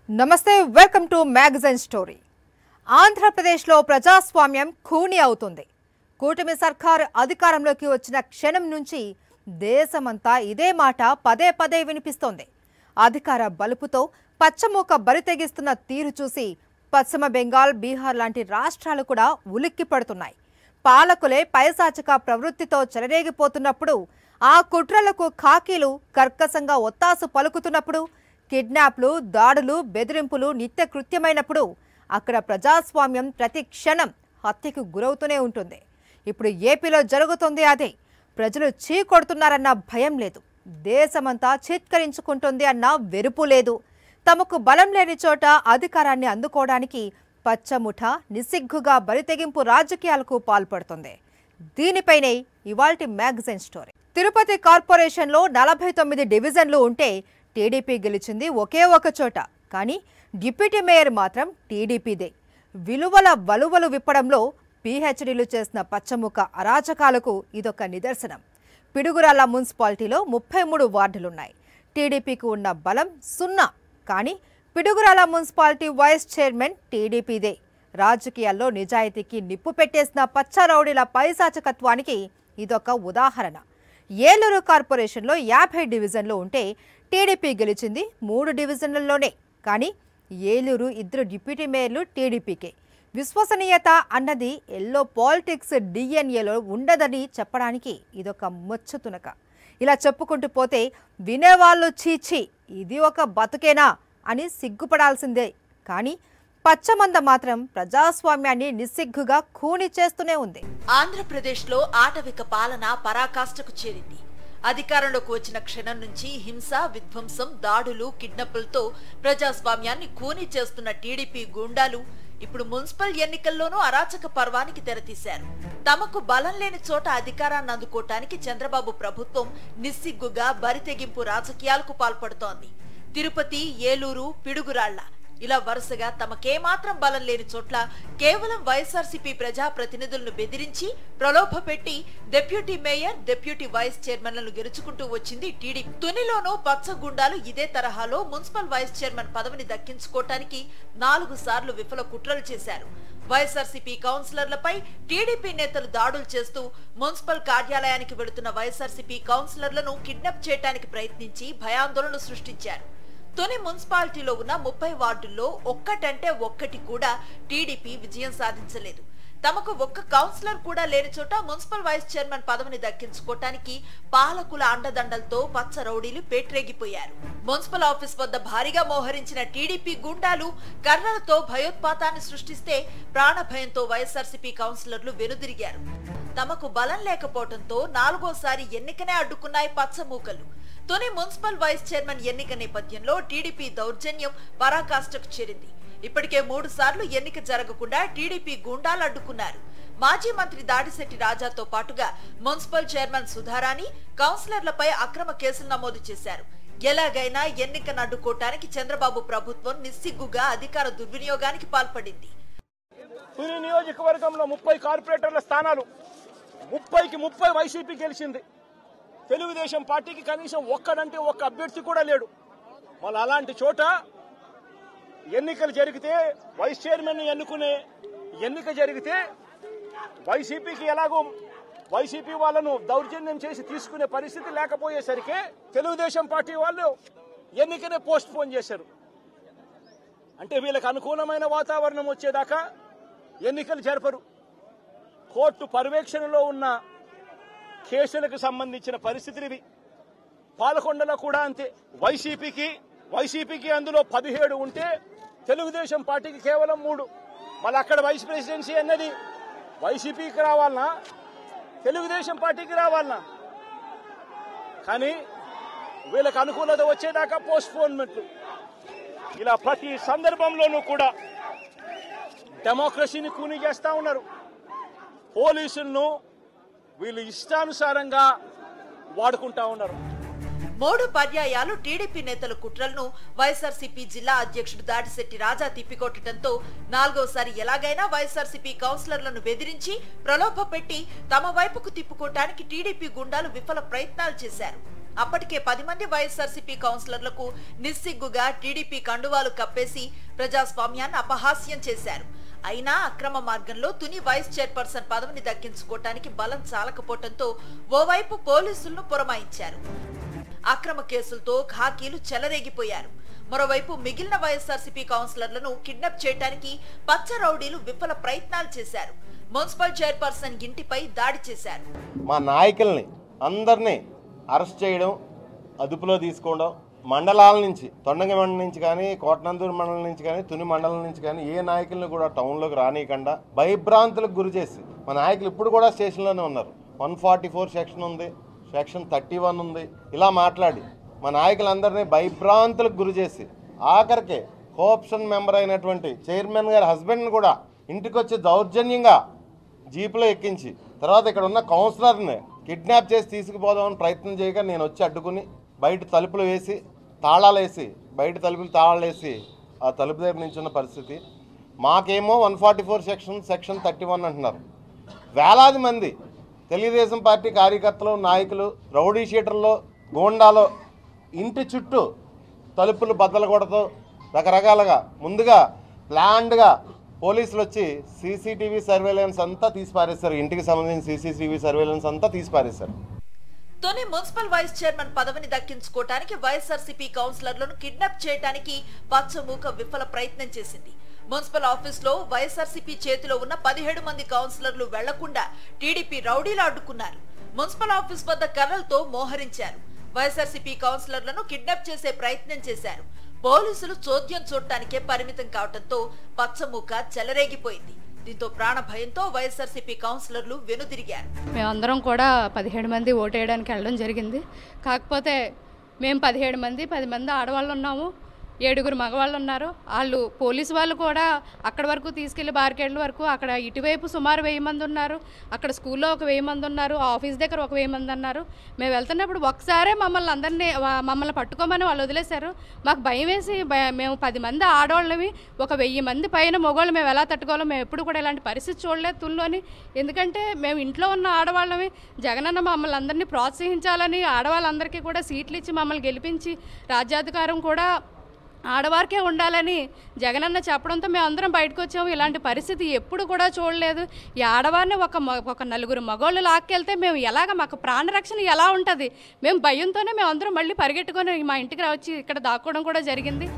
నమస్తే welcome to magazine story. ఆంధ్రప్రదేశ్లో ప్రజాస్వామ్యం ఖూనీ అవుతుంది. కూటమి సర్కార్ అధికారంలోకి వచ్చిన క్షణం నుంచి దేశమంతా ఇదే మాట పదే పదే వినిపిస్తోంది. అధికార బలుపుతో పచ్చమూక బరితెగిస్తున్న తీరు చూసి పశ్చిమ బెంగాల్, బీహార్ లాంటి రాష్ట్రాలు కూడా ఉలిక్కి పడుతున్నాయి. పాలకులే పైశాచిక ప్రవృత్తితో చెలరేగిపోతున్నప్పుడు, ఆ కుట్రలకు ఖాకీలు కర్కశంగా ఒత్తాసు పలుకుతున్నప్పుడు, కిడ్నాప్లు, దాడులు, బెదిరింపులు నిత్య కృత్యమైనప్పుడు అక్కడ ప్రజాస్వామ్యం ప్రతి క్షణం హత్యకు గురవుతూనే ఉంటుంది. ఇప్పుడు ఏపీలో జరుగుతుంది అదే. ప్రజలు చీకొడుతున్నారన్న భయం లేదు, దేశమంతా చిత్కరించుకుంటుంది అన్న వెరుపు లేదు. తమకు బలం లేని చోట అధికారాన్ని అందుకోవడానికి పచ్చముఠ నిస్సిగ్గుగా బరితెగింపు రాజకీయాలకు పాల్పడుతుంది. దీనిపైనే ఇవాల్టి మ్యాగజైన్ స్టోరీ. తిరుపతి కార్పొరేషన్లో 49 డివిజన్లు ఉంటే టీడీపీ గెలిచింది ఒకే ఒక చోట. కానీ డిప్యూటీ మేయర్ మాత్రం టీడీపీదే. విలువల వలువలు విప్పడంలో పీహెచ్డీలు చేసిన పచ్చముఖ అరాచకాలకు ఇదొక నిదర్శనం. పిడుగురాళ్ల మున్సిపాలిటీలో 33 వార్డులున్నాయి. టీడీపీకి ఉన్న బలం 0. కానీ పిడుగురాళ్ల మున్సిపాలిటీ వైస్ చైర్మన్ టీడీపీదే. రాజకీయాల్లో నిజాయితీకి నిప్పు పెట్టేసిన పచ్చరౌడీల పైశాచకత్వానికి ఇదొక ఉదాహరణ. ఏలూరు కార్పొరేషన్లో 50 డివిజన్లు ఉంటే టీడీపీ గెలిచింది 3 డివిజన్లలోనే. కానీ ఏలూరు 2 డిప్యూటీ మేయర్లు టీడీపీకే. విశ్వసనీయత అన్నది ఎల్లో పాలిటిక్స్ డిఎన్ఏలో ఉండదని చెప్పడానికి ఇదొక ముచ్చతునక. ఇలా చెప్పుకుంటూ పోతే వినేవాళ్ళు చీచి ఇది ఒక బతుకేనా అని సిగ్గుపడాల్సిందే. కానీ పచ్చమంద మాత్రం ప్రజాస్వామ్యాన్ని నిస్సిగ్గుగా ఖూనీ చేస్తూనే ఉంది. ఆంధ్రప్రదేశ్లో ఆటవిక పాలన పరాకాష్ఠకు చేరింది. అధికారంలోకి వచ్చిన క్షణం నుంచి హింస, విధ్వంసం, దాడులు, కిడ్నాపులతో ప్రజాస్వామ్యాన్ని ఖూనీ చేస్తున్న టీడీపీ గూండాలు ఇప్పుడు మున్సిపల్ ఎన్నికల్లోనూ అరాచక పర్వానికి తెరతీశారు. తమకు బలం లేని చోట అధికారాన్ని అందుకోవటానికి చంద్రబాబు ప్రభుత్వం నిస్సిగ్గుగా బరితెగింపు రాజకీయాలకు పాల్పడుతోంది. తిరుపతి, ఏలూరు, పిడుగురాళ్ల ఇలా వరుసగా తమకేమాత్రం బలం లేని చోట్ల కేవలం వైఎస్ఆర్సీపీ ప్రజాప్రతినిధులను బెదిరించి ప్రలోభపెట్టి డిప్యూటీ మేయర్, డిప్యూటీ వైస్ చైర్మన్లను గెలుచుకుంటూ వచ్చింది టీడీపీ. తునిలోనూ పచ్చగుండాలు ఇదే తరహాలో మున్సిపల్ వైస్ చైర్మన్ పదవిని దక్కించుకోవటానికి 4 సార్లు విఫల కుట్రలు చేశారు. వైఎస్ఆర్సీపీ కౌన్సిలర్లపై టీడీపీ నేతలు దాడులు చేస్తూ మున్సిపల్ కార్యాలయానికి వెళుతున్న వైఎస్ఆర్సీపీ కౌన్సిలర్లను కిడ్నాప్ చేయడానికి ప్రయత్నించి భయాందోళనలు సృష్టించారు. తుని మున్సిపాలిటీలో ఉన్న 30 వార్డుల్లో ఒక్కటంటే ఒక్కటి కూడా టీడీపీ విజయం సాధించలేదు. తమకు ఒక్క కౌన్సిలర్ కూడా లేని చోట మున్సిపల్ వైస్ చైర్మన్ పదవిని దక్కించుకోవటానికి పాలకుల అండదండలతో పచ్చ రౌడీలు పేట్రేగిపోయారు. మున్సిపల్ ఆఫీస్ వద్ద భారీగా మోహరించిన టీడీపీ గుండాలు కర్రలతో భయోత్పాతాన్ని సృష్టిస్తే ప్రాణభయంతో వైఎస్ఆర్సీపీ కౌన్సిలర్లు వెనుదిరిగారు. తమకు బలం లేకపోవడంతో 4వసారి ఎన్నికనే అడ్డుకున్నాయి పచ్చమూకలు. తుని మున్సిపల్ వైస్ చైర్మన్ ఎన్నిక నేపథ్యంలో టీడీపీ దౌర్జన్యం పరాకాష్ఠకు చేరింది. ఇప్పటికే 3 సార్లు ఎన్నిక జరగకుండా టీడీపీ గూండాలు అడ్డుకున్నారు. మాజీ మంత్రి దాడిశెట్టి రాజాతో పాటుగా మున్సిపల్ చైర్మన్ సుధారాణి, కౌన్సిలర్లపై అక్రమ కేసులు నమోదు చేశారు. ఎలాగైనా ఎన్నికను అడ్డుకోవటానికి చంద్రబాబు ప్రభుత్వం నిస్సిగ్గుగా అధికార దుర్వినియోగానికి పాల్పడింది. తుని నియోజకవర్గంలో 30 కార్పొరేటర్ల స్థానాలు 30కి 30 వైసీపీ గెలిచింది. తెలుగుదేశం పార్టీకి కనీసం ఒక్కడంటే ఒక్క అభ్యర్థి కూడా లేడు. మళ్ళీ అలాంటి చోట ఎన్నికలు జరిగితే, వైస్ చైర్మన్ ఎన్నుకునే ఎన్నిక జరిగితే వైసీపీకి ఎలాగో వైసీపీ వాళ్ళను దౌర్జన్యం చేసి తీసుకునే పరిస్థితి లేకపోయేసరికి తెలుగుదేశం పార్టీ వాళ్ళు ఎన్నికనే పోస్ట్ పోన్ చేశారు. అంటే వీళ్ళకి అనుకూలమైన వాతావరణం వచ్చేదాకా ఎన్నికలు జరపరు. కోర్టు పర్యవేక్షణలో ఉన్న కేసులకు సంబంధించిన పరిస్థితులు ఇవి. పాలకొండలో కూడా అంతే. వైసీపీకి అందులో 17 ఉంటే తెలుగుదేశం పార్టీకి కేవలం 3. మళ్ళీ అక్కడ వైస్ ప్రెసిడెన్సీ అన్నది వైసీపీకి రావాలనా, తెలుగుదేశం పార్టీకి రావాలనా? కానీ వీళ్ళకి అనుకూలత వచ్చేదాకా పోస్ట్పోన్మెంట్లు. ఇలా ప్రతి సందర్భంలోనూ కూడా డెమోక్రసీని కూనీ చేస్తా ఉన్నారు. పోలీసులను వీళ్ళు ఇష్టానుసారంగా వాడుకుంటా ఉన్నారు. 3 పర్యాయాలు టీడీపీ నేతల కుట్రలను వైఎస్ఆర్సీపీ జిల్లా అధ్యక్షుడు దాడిశెట్టి రాజా తిప్పికొట్టడంతో 4వసారి ఎలాగైనా వైఎస్ఆర్సీపీ కౌన్సిలర్లను బెదిరించి ప్రలోభపెట్టి తమ వైపుకు తిప్పుకోవటానికి టీడీపీ గుండాలు విఫల ప్రయత్నాలు చేశారు. అప్పటికే 10 మంది వైఎస్ఆర్సీపీ కౌన్సిలర్లకు నిస్సిగ్గుగా టీడీపీ కండువాలు కప్పేసి ప్రజాస్వామ్యాన్ని అపహాస్యం చేశారు. అయినా అక్రమ మార్గంలో తుని వైస్ చైర్పర్సన్ పదవిని దక్కించుకోవటానికి బలం చాలకపోవడంతో ఓవైపు పోలీసులను పురమాయించారు. అక్రమ కేసులతో ఖాకీలు చెలరేగిపోయారు. మరోవైపు మిగిలిన వైఎస్ఆర్సీపీ కౌన్సిలర్లను కిడ్నాప్ చేయడానికి పచ్చ రౌడీలు విఫల ప్రయత్నాలు చేశారు. మున్సిపల్ చైర్పర్సన్ ఇంటిపై దాడి చేశారు. మా నాయకుల్ని అందరినీ అరెస్ట్ చేయడం, అదుపులో తీసుకోవడం, మండలాల నుంచి తొండంగి మండలం నుంచి కానీ, కోటనందూరు మండలం నుంచి కానీ, తుని మండలం నుంచి కానీ ఏ నాయకులను కూడా టౌన్లోకి రానియకుండా భయభ్రాంతులకు గురి చేసి మా నాయకులు ఇప్పుడు కూడా స్టేషన్లోనే ఉన్నారు. 144 సెక్షన్ ఉంది, సెక్షన్ 31 ఉంది. ఇలా మాట్లాడి మా నాయకులందరినీ భయభ్రాంతులకు గురి చేసి ఆఖరికి కోఆప్షన్ మెంబర్ అయినటువంటి చైర్మన్ గారి హస్బెండ్ని కూడా ఇంటికి వచ్చి దౌర్జన్యంగా జీపులో ఎక్కించి తర్వాత ఇక్కడ ఉన్న కౌన్సిలర్ని కిడ్నాప్ చేసి తీసుకుపోదామని ప్రయత్నం చేయగా నేను వచ్చి అడ్డుకుని బయట తలుపులు వేసి తాళాలు వేసి బయట తలుపులు తాళాలు వేసి ఆ తలుపు దగ్గర నించున్న పరిస్థితి. మాకేమో 144 సెక్షన్ 31 అంటున్నారు. వేలాది మంది తెలుగుదేశం పార్టీ కార్యకర్తలు, నాయకులు, రౌడీ షీటర్లు, గోండాలు ఇంటి చుట్టూ తలుపులు బద్దలు కొడతాం రకరకాలుగా ముందుగా ప్లాన్డ్గా పోలీసులు వచ్చి సీసీటీవీ సర్వేలెన్స్ అంతా తీసి పారేశారు. ఇంటికి సంబంధించిన సీసీటీవీ సర్వేలెన్స్ అంతా తీసి పారేశారు. తొని మున్సిపల్ వైస్ చైర్మన్ పదవిని దక్కించుకోవటానికి వైఎస్ఆర్సీపీ కౌన్సిలర్లను కిడ్నాప్ చేయడానికి పచ్చమూక విఫల ప్రయత్నం చేసింది. మున్సిపల్ ఆఫీస్ లో వైఎస్ఆర్సీపీ చేతిలో ఉన్న 17 మంది కౌన్సిలర్లు వెళ్లకుండా టీడీపీ రౌడీలు అడ్డుకున్నారు. మున్సిపల్ ఆఫీస్ వద్ద కర్రలతో మోహరించారు. వైఎస్ఆర్సీపీ కౌన్సిలర్లను కిడ్నాప్ చేసే ప్రయత్నం చేశారు. పోలీసులు చోద్యం చూడటానికే పరిమితం కావడంతో పచ్చమూక చెలరేగిపోయింది. దీంతో ప్రాణ భయంతో వైఎస్ఆర్సీపీ కౌన్సిలర్లు వెనుదిరిగారు. మేమందరం కూడా 17 మంది ఓటేయడానికి వెళ్ళడం జరిగింది. కాకపోతే మేము 17 మంది 10 మంది ఆడవాళ్ళు ఉన్నాము, 7 మగవాళ్ళు ఉన్నారు. వాళ్ళు పోలీసు వాళ్ళు కూడా అక్కడ వరకు తీసుకెళ్లి బార్కెట్ల వరకు అక్కడ ఇటువైపు సుమారు 1000 మంది ఉన్నారు, అక్కడ స్కూల్లో ఒక 1000 మంది ఉన్నారు, ఆఫీస్ దగ్గర ఒక 1000 మంది అన్నారు. మేము వెళ్తున్నప్పుడు ఒకసారే మమ్మల్ని పట్టుకోమని వాళ్ళు వదిలేశారు. మాకు భయం వేసి మేము 10 మంది ఆడవాళ్ళవి ఒక 1000 మంది పైన మగవాళ్ళు మేము ఎలా తట్టుకోవాలో మేము ఎప్పుడు కూడా ఇలాంటి పరిస్థితి చూడలేదు తుల్లోని. ఎందుకంటే మేము ఇంట్లో ఉన్న ఆడవాళ్ళవి జగనన్న మమ్మల్ని అందరినీ ప్రోత్సహించాలని ఆడవాళ్ళందరికీ కూడా సీట్లు ఇచ్చి మమ్మల్ని గెలిపించి రాజ్యాధికారం కూడా ఆడవారికే ఉండాలని జగనన్న చెప్పడంతో మేము అందరం బయటకు వచ్చాము. ఇలాంటి పరిస్థితి ఎప్పుడు కూడా చూడలేదు. ఈ ఆడవారిని ఒక 4 మగవాళ్ళు లాక్కెళ్తే మేము ఎలాగ మాకు ప్రాణరక్షణ ఎలా ఉంటుంది? మేము భయంతోనే మేము అందరం మళ్ళీ పరిగెట్టుకొని మా ఇంటికి వచ్చి ఇక్కడ దాక్కోవడం కూడా జరిగింది.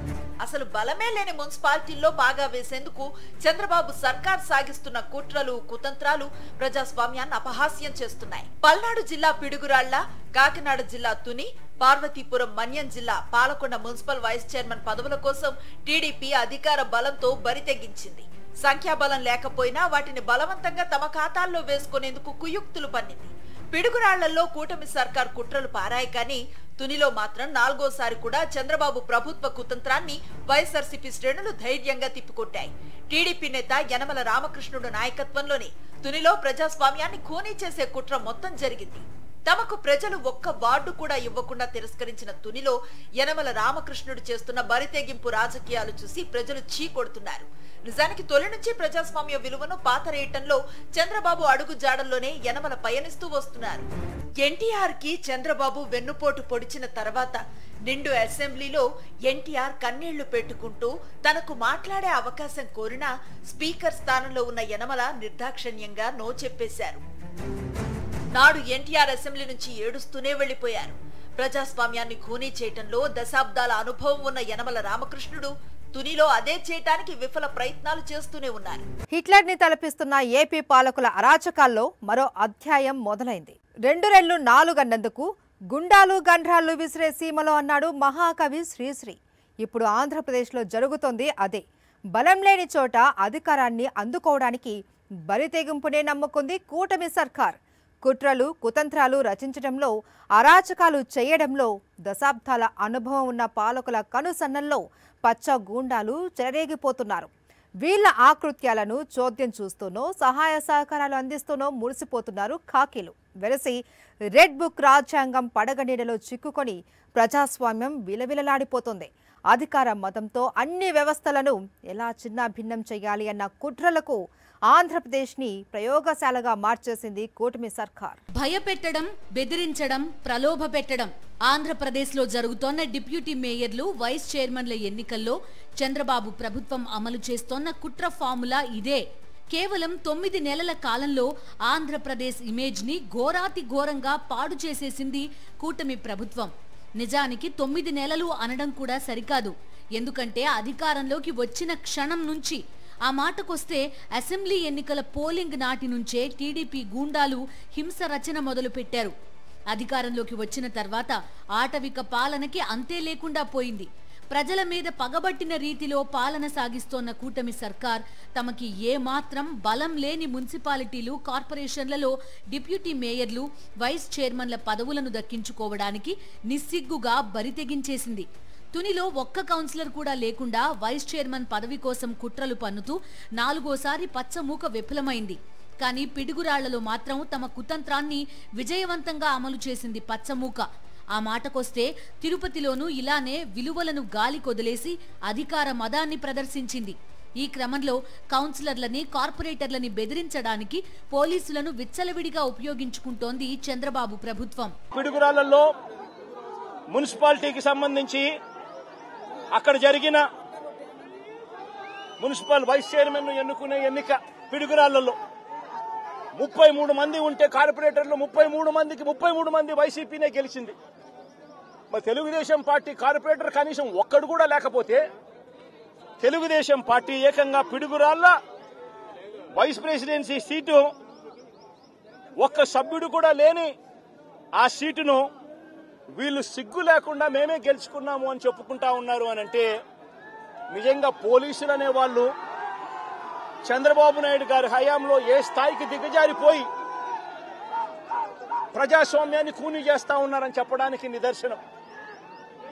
అసలు బలమే లేని మున్సిపాలిటీల్లో బాగా వేసేందుకు చంద్రబాబు సర్కార్ సాగిస్తున్న కుట్రలు, కుతంత్రాలు ప్రజాస్వామ్యాన్ని అపహాస్యం చేస్తున్నాయి. పల్నాడు జిల్లా పిడుగురాళ్ల, కాకినాడ జిల్లా తుని, పార్వతీపురం మన్యం జిల్లా పాలకొండ మున్సిపల్ వైస్ చైర్మన్ పదవుల కోసం టీడీపీ అధికార బలంతో బరి తెగించింది. సంఖ్యాబలం లేకపోయినా వాటిని బలవంతంగా తమ ఖాతాల్లో వేసుకునేందుకు కుయుక్తులు పన్నింది. పిడుగురాళ్లలో కూటమి సర్కార్ కుట్రలు పారాయి కానీ తునిలో మాత్రం 4వసారి కూడా చంద్రబాబు ప్రభుత్వ కుతంత్రాన్ని వైఎస్ఆర్సీపీ శ్రేణులు ధైర్యంగా తిప్పికొట్టాయి. టీడీపీ నేత యనమల రామకృష్ణుడు నాయకత్వంలోనే తునిలో ప్రజాస్వామ్యాన్ని ఖూనీ చేసే కుట్ర మొత్తం జరిగింది. తమకు ప్రజలు ఒక్క వార్డు కూడా ఇవ్వకుండా తిరస్కరించిన తునిలో యనమల రామకృష్ణుడు చేస్తున్న బరితెగింపు రాజకీయాలు చూసి ప్రజలు చీకొడుతున్నారు. నిజానికి తొలి నుంచి ప్రజాస్వామ్య విలువను పాతరేయటంలో చంద్రబాబు అడుగు జాడల్లోనే యనమల పయనిస్తూ వస్తున్నారు. ఎన్టీఆర్ కి చంద్రబాబు వెన్నుపోటు పొడిచిన తర్వాత నిండు అసెంబ్లీలో ఎన్టీఆర్ కన్నీళ్లు పెట్టుకుంటూ తనకు మాట్లాడే అవకాశం కోరినా స్పీకర్ స్థానంలో ఉన్న యనమల నిర్దాక్షిణ్యంగా నో చెప్పేశారు. నాడు ఎన్టీఆర్ అసెంబ్లీ నుంచి ఏడుస్తూనే వెళ్లిపోయారు. ప్రజాస్వామ్యాన్ని ఖూనీ చేయటంలో దశాబ్దాల అనుభవం ఉన్న యనమల రామకృష్ణుడు తునిలో అదే చేయటానికి విఫల ప్రయత్నాలు చేస్తూనే ఉన్నారు. హిట్లర్ ని తలపిస్తున్న ఏపీ పాలకుల అరాచకాల్లో మరో అధ్యాయం మొదలైంది. 2 రెళ్లు 4 అన్నందుకు గుండాలు గండ్రాళ్లు విసిరే సీమలో అన్నాడు మహాకవి శ్రీశ్రీ. ఇప్పుడు ఆంధ్రప్రదేశ్లో జరుగుతోంది అదే. బలం లేని చోట అధికారాన్ని అందుకోవడానికి బరితెగింపునే నమ్ముకుంది కూటమి సర్కార్. కుట్రలు, కుతంత్రాలు రచించడంలో, అరాచకాలు చేయడంలో దశాబ్దాల అనుభవం ఉన్న పాలకుల కనుసన్నల్లో పచ్చ గూండాలు చెలరేగిపోతున్నారు. వీళ్ల ఆకృత్యాలను చోద్యం చూస్తూనో, సహాయ సహకారాలు అందిస్తూనో మురిసిపోతున్నారు ఖాకీలు. వెరసి రెడ్ బుక్ రాజ్యాంగం పడగనీడలో చిక్కుకొని ప్రజాస్వామ్యం విలవిలలాడిపోతుంది. అధికార మతంతో అన్ని వ్యవస్థలను ఎలా చిన్నాభిన్నం చేయాలి అన్న కుట్రలకు ఆంధ్రప్రదేశ్ని ప్రయోగశాలగా మార్చేసింది కూటమి సర్కార్. భయపెట్టడం, బెదిరించడం, ప్రలోభ పెట్టడం. ఆంధ్రప్రదేశ్లో జరుగుతోన్న డిప్యూటీ మేయర్లు, వైస్ చైర్మన్ల ఎన్నికల్లో చంద్రబాబు ప్రభుత్వం అమలు చేస్తోన్న కుట్ర ఫార్ములా ఇదే. కేవలం 9 నెలల కాలంలో ఆంధ్రప్రదేశ్ ఇమేజ్ ని ఘోరాతి ఘోరంగా పాడు చేసేసింది కూటమి ప్రభుత్వం. నిజానికి 9 నెలలు అనడం కూడా సరికాదు. ఎందుకంటే అధికారంలోకి వచ్చిన క్షణం నుంచి, ఆ మాటకొస్తే అసెంబ్లీ ఎన్నికల పోలింగ్ నాటి నుంచే టీడీపీ గూండాలు హింస రచన మొదలు పెట్టారు. అధికారంలోకి వచ్చిన తర్వాత ఆటవిక పాలనకి అంతే లేకుండా పోయింది. ప్రజల మీద పగబట్టిన రీతిలో పాలన సాగిస్తోన్న కూటమి సర్కార్ తమకి ఏమాత్రం బలం లేని మున్సిపాలిటీలు, కార్పొరేషన్లలో డిప్యూటీ మేయర్లు, వైస్ చైర్మన్ల పదవులను దక్కించుకోవడానికి నిస్సిగ్గుగా బరితెగించేసింది. తునిలో ఒక్క కౌన్సిలర్ కూడా లేకుండా వైస్ చైర్మన్ పదవి కోసం కుట్రలు పన్నుతూ 4వ పచ్చమూక విఫలమైంది. కానీ పిడుగురాళ్లలో మాత్రం తమ కుతంత్రాన్ని విజయవంతంగా అమలు చేసింది పచ్చమూక. ఆ మాటకొస్తే తిరుపతిలోనూ ఇలానే విలువలను గాలి కొదిలేసి అధికార మదాన్ని ప్రదర్శించింది. ఈ క్రమంలో కౌన్సిలర్లని, కార్పొరేటర్లని బెదిరించడానికి పోలీసులను విచ్చలవిడిగా ఉపయోగించుకుంటోంది చంద్రబాబు ప్రభుత్వం. పిడుగురాళ్లలో మున్సిపాలిటీకి సంబంధించి అక్కడ జరిగిన మున్సిపల్ వైస్ చైర్మన్ ఎన్నుకునే ఎన్నిక పిడుగురాళ్లలో 33 మంది ఉంటే కార్పొరేటర్లు 33 మందికి 33 మంది వైసీపీనే గెలిచింది. మరి తెలుగుదేశం పార్టీ కార్పొరేటర్ కనీసం ఒక్కడు కూడా లేకపోతే తెలుగుదేశం పార్టీ ఏకంగా పిడుగురాళ్ల వైస్ ప్రెసిడెన్సీ సీటు ఒక్క సభ్యుడు కూడా లేని ఆ సీటును వీళ్ళు సిగ్గు లేకుండా మేమే గెలుచుకున్నాము అని చెప్పుకుంటా ఉన్నారు అని అంటే నిజంగా పోలీసులు అనే వాళ్ళు చంద్రబాబు నాయుడు గారి హయాంలో ఏ స్థాయికి దిగజారిపోయి ప్రజాస్వామ్యాన్ని కూనీ చేస్తా ఉన్నారని చెప్పడానికి నిదర్శనం.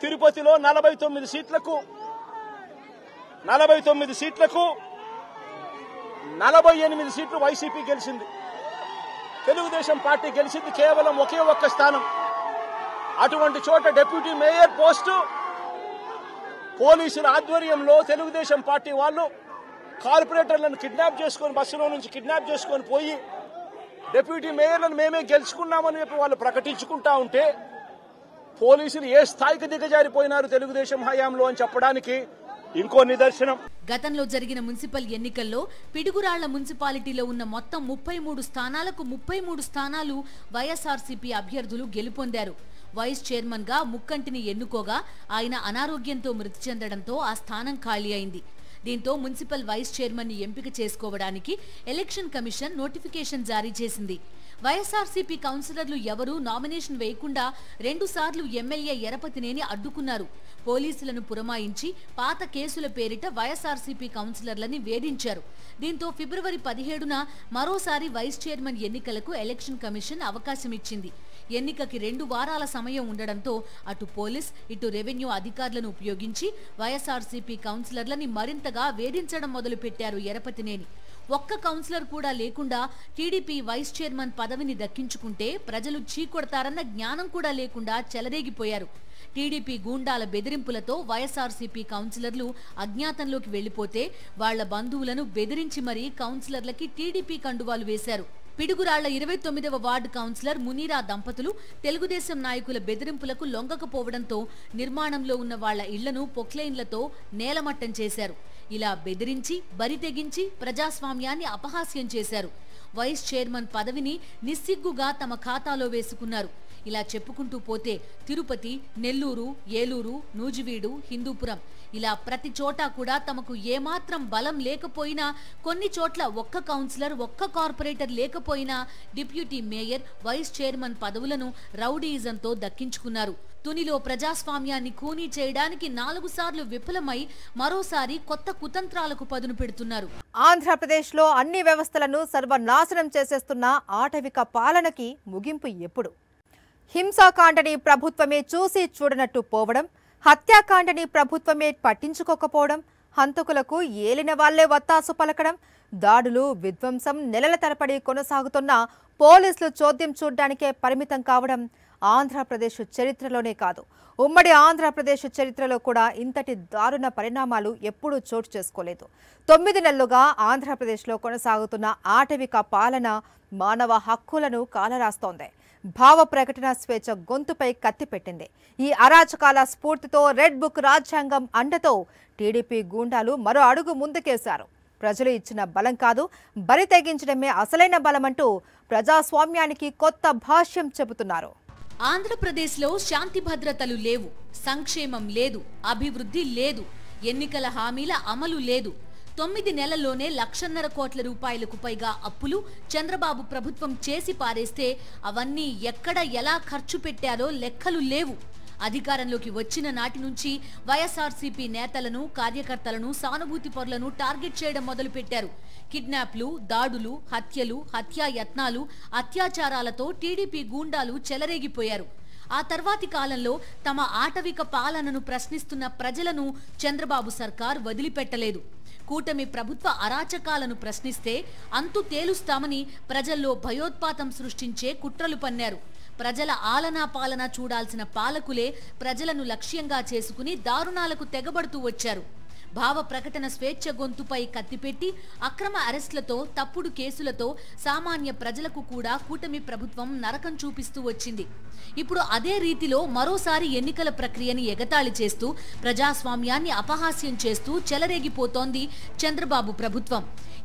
తిరుపతిలో 49 సీట్లకు 48 సీట్లు వైసీపీ గెలిచింది. తెలుగుదేశం పార్టీ గెలిచింది కేవలం ఒకే ఒక్క స్థానం. అటువంటి చోట డిప్యూటీ మేయర్ పోస్టు పోలీసుల ఆధ్వర్యంలో తెలుగుదేశం పార్టీ వాళ్ళు కార్పొరేటర్లను కిడ్నాప్ చేసుకుని, బస్సులో నుంచి కిడ్నాప్ చేసుకొని పోయి డిప్యూటీ మేయర్లను మేమే గెలుచుకున్నామని చెప్పి వాళ్ళు ప్రకటించుకుంటా ఉంటే పోలీసులు ఏ స్థాయికి దిగజారిపోయినారు తెలుగుదేశం హయాంలో అని చెప్పడానికి ఇంకో నిదర్శనం. గతంలో జరిగిన మున్సిపల్ ఎన్నికల్లో పిడుగురాళ్ల మున్సిపాలిటీలో ఉన్న మొత్తం 33 స్థానాలకు 33 స్థానాలు వైఎస్ఆర్సీపీ అభ్యర్థులు గెలుపొందారు. వైస్ చైర్మన్ గా ముక్కంటిని ఎన్నుకోగా ఆయన అనారోగ్యంతో మృతి చెందడంతో ఆ స్థానం ఖాళీ అయింది. దీంతో మున్సిపల్ వైస్ చైర్మన్ ని ఎంపిక చేసుకోవడానికి ఎలక్షన్ కమిషన్ నోటిఫికేషన్ జారీ చేసింది. వైఎస్ఆర్సీపీ కౌన్సిలర్లు ఎవరూ నామినేషన్ వేయకుండా 2 సార్లు ఎమ్మెల్యే ఎరపతినేని అడ్డుకున్నారు. పోలీసులను పురమాయించి పాత కేసుల పేరిట వైఎస్ఆర్సీపీ కౌన్సిలర్లని వేధించారు. దీంతో ఫిబ్రవరి 17న మరోసారి వైస్ చైర్మన్ ఎన్నికలకు ఎలక్షన్ కమిషన్ అవకాశం ఇచ్చింది. ఎన్నికకి 2 వారాల సమయం ఉండడంతో అటు పోలీస్, ఇటు రెవెన్యూ అధికారులను ఉపయోగించి వైఎస్ఆర్సీపీ కౌన్సిలర్లని మరింతగా వేధించడం మొదలుపెట్టారు ఎరపతినేని. ఒక్క కౌన్సిలర్ కూడా లేకుండా టీడీపీ వైస్ చైర్మన్ పదవిని దక్కించుకుంటే ప్రజలు చీకొడతారన్న జ్ఞానం కూడా లేకుండా చెలరేగిపోయారు. టీడీపీ గూండాల బెదిరింపులతో వైఎస్ఆర్సీపీ కౌన్సిలర్లు అజ్ఞాతంలోకి వెళ్లిపోతే వాళ్ల బంధువులను బెదిరించి మరీ కౌన్సిలర్లకి టీడీపీ కండువాలు వేశారు. పిడుగురాళ్ల 29వ వార్డు కౌన్సిలర్ మునీరా దంపతులు తెలుగుదేశం నాయకుల బెదిరింపులకు లొంగకపోవడంతో నిర్మాణంలో ఉన్న వాళ్ల ఇళ్లను పొక్లైన్లతో నేలమట్టం చేశారు. ఇలా బెదిరించి, బరితెగించి ప్రజాస్వామ్యాన్ని అపహాస్యం చేశారు. వైస్ చైర్మన్ పదవిని నిస్సిగ్గుగా తమ ఖాతాలో వేసుకున్నారు. ఇలా చెప్పుకుంటూ పోతే తిరుపతి, నెల్లూరు, ఏలూరు, నూజివీడు, హిందూపురం ఇలా ప్రతి చోట కూడా తమకు ఏమాత్రం బలం లేకపోయినా, కొన్ని చోట్ల ఒక్క కౌన్సిలర్, ఒక్క కార్పొరేటర్ లేకపోయినా డిప్యూటీ మేయర్, వైస్ చైర్మన్ పదవులను రౌడీయిజంతో దక్కించుకున్నారు. తునిలో ప్రజాస్వామ్యాన్ని ఖూనీ చేయడానికి 4 సార్లు విఫలమై మరోసారి కొత్త కుతంత్రాలకు పదును పెడుతున్నారు. ఆంధ్రప్రదేశ్లో అన్ని వ్యవస్థలను సర్వనాశనం చేసేస్తున్న ఆటవిక పాలనకి ముగింపు ఎప్పుడు? హింసాకాండని ప్రభుత్వమే చూసి చూడనట్టు పోవడం, హత్యాకాండని ప్రభుత్వమే పట్టించుకోకపోవడం, హంతకులకు ఏలిన వాళ్లే వత్తాసు పలకడం, దాడులు, విధ్వంసం నెలల తరబడి కొనసాగుతున్న పోలీసులు చోద్యం చూడ్డానికే పరిమితం కావడం ఆంధ్రప్రదేశ్ చరిత్రలోనే కాదు, ఉమ్మడి ఆంధ్రప్రదేశ్ చరిత్రలో కూడా ఇంతటి దారుణ పరిణామాలు ఎప్పుడూ చోటు చేసుకోలేదు. 9 నెలలుగా ఆంధ్రప్రదేశ్లో కొనసాగుతున్న ఆటవిక పాలన మానవ హక్కులను కాలరాస్తోంది. భావ ప్రకటన స్వేచ్ఛ గొంతుపై కత్తిపెట్టింది. ఈ అరాచకాల స్ఫూర్తితో రెడ్ బుక్ రాజ్యాంగం అండతో టీడీపీ గూండాలు మరో అడుగు ముందుకేశారు. ప్రజలు ఇచ్చిన బలం కాదు, బరి తెగించడమే అసలైన బలమంటూ ప్రజాస్వామ్యానికి కొత్త భాష్యం చెబుతున్నారు. ఆంధ్రప్రదేశ్లో శాంతి భద్రతలు లేవు, సంక్షేమం లేదు, అభివృద్ధి లేదు, ఎన్నికల హామీల అమలు లేదు. 9 నెలల్లోనే 1,50,000 కోట్ల రూపాయలకు పైగా అప్పులు చంద్రబాబు ప్రభుత్వం చేసి పారేస్తే అవన్నీ ఎక్కడ ఎలా ఖర్చు పెట్టారో లెక్కలు లేవు. అధికారంలోకి వచ్చిన నాటి నుంచి వైఎస్ఆర్సీపీ నేతలను, కార్యకర్తలను, సానుభూతి పరులను టార్గెట్ చేయడం మొదలుపెట్టారు. కిడ్నాప్లు, దాడులు, హత్యలు, హత్యాయత్నాలు, అత్యాచారాలతో టీడీపీ గూండాలు చెలరేగిపోయారు. ఆ తర్వాతి కాలంలో తమ ఆటవిక పాలనను ప్రశ్నిస్తున్న ప్రజలను చంద్రబాబు సర్కార్ వదిలిపెట్టలేదు. కూటమి ప్రభుత్వ అరాచకాలను ప్రశ్నిస్తే అంతు తేలుస్తామని ప్రజల్లో భయోత్పాతం సృష్టించే కుట్రలు పన్నారు. ప్రజల ఆలనా పాలన చూడాల్సిన పాలకులే ప్రజలను లక్ష్యంగా చేసుకుని దారుణాలకు తెగబడుతూ వచ్చారు. భావ ప్రకటన స్వేచ్ఛ గొంతుపై కత్తిపెట్టి అక్రమ అరెస్టులతో, తప్పుడు కేసులతో సామాన్య ప్రజలకు కూడా కూటమి ప్రభుత్వం నరకం చూపిస్తూ వచ్చింది. ఇప్పుడు అదే రీతిలో మరోసారి ఎన్నికల ప్రక్రియని ఎగతాళి చేస్తూ ప్రజాస్వామ్యాన్ని అపహాస్యం చేస్తూ చెలరేగిపోతోంది చంద్రబాబు ప్రభుత్వం.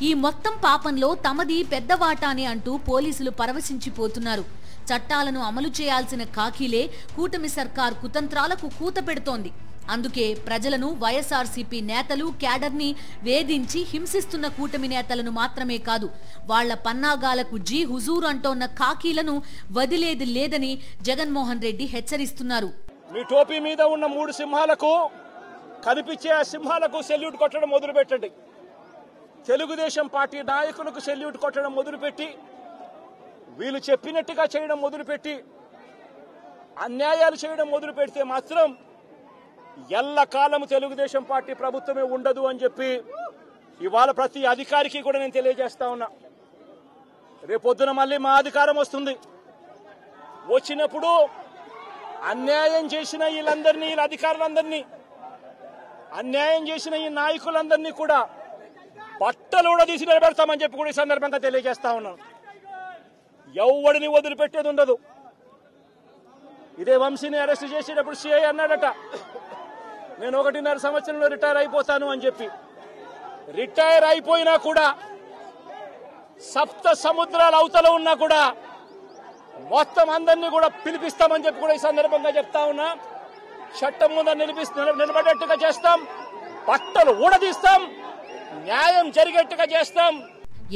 ఈ మొత్తం పాపంలో తమది పెద్ద వాటానే అంటూ పోలీసులు పరవశించిపోతున్నారు. చట్టాలను అమలు చేయాల్సిన కాకీలే కూటమి సర్కార్ కుతంత్రాలకు కూత పెడుతోంది. అందుకే ప్రజలను వైఎస్ఆర్సీపీ నేతలు, క్యాడర్ని వేధించి హింసిస్తున్న కూటమి నేతలను మాత్రమే కాదు, వాళ్ల పన్నాగాలకు జీ హుజూర్ అంటోన్న కాకీలను వదిలేది లేదని జగన్మోహన్ రెడ్డి హెచ్చరిస్తున్నారు. మీ టోపీ మీద ఉన్న 3 సింహాలకు కనిపించే ఆ సింహాలకు సెల్యూట్ కొట్టడం మొదలుపెట్టండి. తెలుగుదేశం పార్టీ నాయకులకు సెల్యూట్ కొట్టడం మొదలుపెట్టి, వీళ్ళు చెప్పినట్టుగా చేయడం మొదలుపెట్టి, అన్యాయాలు చేయడం మొదలు పెడితే మాత్రం ఎల్లకాలం తెలుగుదేశం పార్టీ ప్రభుత్వమే ఉండదు అని చెప్పి ఇవాళ ప్రతి అధికారికి కూడా నేను తెలియజేస్తా ఉన్నా. రేపొద్దున మళ్ళీ మా అధికారం వస్తుంది. వచ్చినప్పుడు అన్యాయం చేసిన వీళ్ళందరినీ, వీళ్ళ అధికారులందరినీ, అన్యాయం చేసిన ఈ నాయకులందరినీ కూడా బట్టలు కూడా తీసి నిలబెడతామని చెప్పి కూడా ఈ సందర్భంగా తెలియజేస్తా ఉన్నాను. ఎవడిని వదిలిపెట్టేది ఉండదు. ఇదే వంశీని అరెస్ట్ చేసేటప్పుడు సిఐ అన్నాడట, నేను 1.5 సంవత్సరంలో రిటైర్ అయిపోతాను అని చెప్పి. రిటైర్ అయిపోయినా కూడా, సప్త సముద్రాల అవతల ఉన్నా కూడా మొత్తం అందరినీ కూడా పిలిపిస్తామని చెప్పి కూడా ఈ సందర్భంగా చెప్తా ఉన్నా. చట్టం ముందు నిలబడేట్టుగా చేస్తాం, బట్టలు ఊడదీస్తాం, న్యాయం జరిగేట్టుగా చేస్తాం.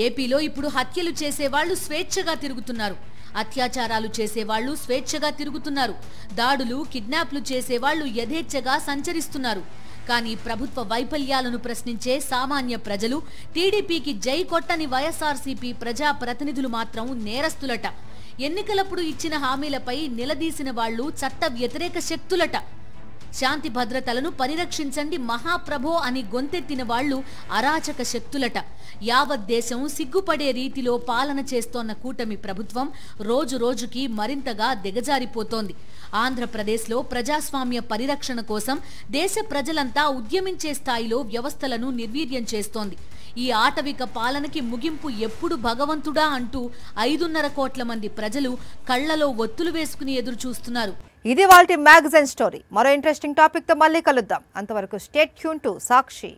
ఏపీలో ఇప్పుడు హత్యలు చేసేవాళ్లు స్వేచ్ఛగా తిరుగుతున్నారు, అత్యాచారాలు చేసేవాళ్లు స్వేచ్ఛగా తిరుగుతున్నారు, దాడులు, కిడ్నాప్లు చేసేవాళ్లు యథేచ్ఛగా సంచరిస్తున్నారు. కానీ ప్రభుత్వ వైఫల్యాలను ప్రశ్నించే సామాన్య ప్రజలు, టీడీపీకి జై కొట్టని వైఎస్ఆర్సీపీ ప్రజా ప్రతినిధులు మాత్రం నేరస్తులట. ఎన్నికలప్పుడు ఇచ్చిన హామీలపై నిలదీసిన వాళ్లు చట్ట వ్యతిరేక శక్తులట. శాంతి భద్రతలను పరిరక్షించండి మహాప్రభో అని గొంతెత్తిన వాళ్లు అరాచక శక్తులట. యావత్ దేశం సిగ్గుపడే రీతిలో పాలన చేస్తోన్న కూటమి ప్రభుత్వం రోజు రోజుకి మరింతగా దిగజారిపోతోంది. ఆంధ్రప్రదేశ్లో ప్రజాస్వామ్య పరిరక్షణ కోసం దేశ ప్రజలంతా ఉద్యమించే స్థాయిలో వ్యవస్థలను నిర్వీర్యం చేస్తోంది. ఈ ఆటవిక పాలనకి ముగింపు ఎప్పుడు భగవంతుడా అంటూ 5.5 కోట్ల మంది ప్రజలు కళ్లలో ఒత్తులు వేసుకుని ఎదురు చూస్తున్నారు. ఇది వాల్టి మ్యాగజైన్ స్టోరీ. మరో ఇంట్రెస్టింగ్ టాపిక్ తో మళ్ళీ కలుద్దాం. అంతవరకు స్టే ట్యూన్ టు సాక్షి.